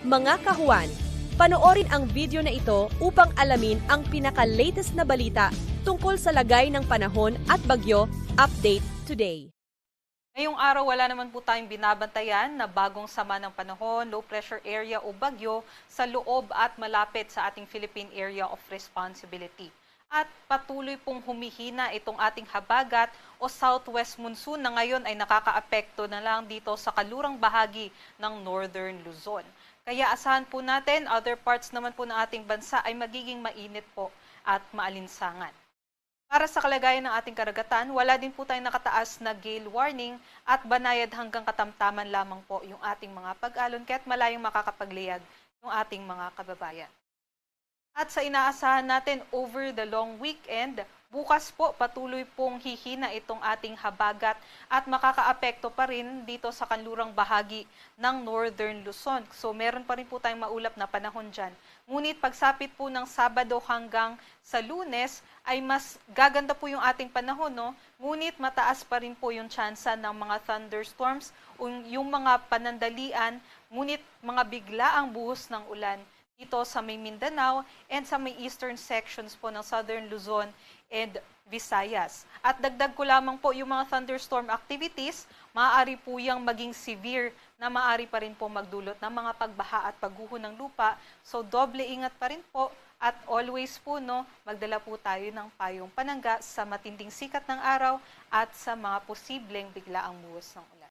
Mga kahuwan, panoorin ang video na ito upang alamin ang pinaka-latest na balita tungkol sa lagay ng panahon at bagyo. Update today. Ngayong araw, wala naman po tayong binabantayan na bagong sama ng panahon, low pressure area o bagyo sa loob at malapit sa ating Philippine Area of Responsibility. At patuloy pong humihina itong ating habagat o southwest monsoon na ngayon ay nakakaapekto na lang dito sa kalurang bahagi ng northern Luzon. Kaya asahan po natin, other parts naman po ng ating bansa ay magiging mainit po at maalinsangan. Para sa kalagayan ng ating karagatan, wala din po tayong nakataas na gale warning at banayad hanggang katamtaman lamang po yung ating mga pag-alon kaya't malayong makakapagliyag yung ating mga kababayan. At sa inaasahan natin over the long weekend, bukas po patuloy pong hihina itong ating habagat at makakaapekto pa rin dito sa kanlurang bahagi ng Northern Luzon. So meron pa rin po tayong maulap na panahon dyan. Ngunit pagsapit po ng Sabado hanggang sa Lunes ay mas gaganda po yung ating panahon, no? Ngunit mataas pa rin po yung tsansa ng mga thunderstorms o yung mga panandalian, ngunit mga biglaang buhos ng ulan dito sa may Mindanao and sa may eastern sections po ng Southern Luzon and Visayas. At dagdag ko lamang po yung mga thunderstorm activities, maaari po yung maging severe na maaari pa rin po magdulot ng mga pagbaha at pagguho ng lupa. So doble ingat pa rin po at always po magdala po tayo ng payong panangga sa matinding sikat ng araw at sa mga posibleng biglaang buhos ng ulan.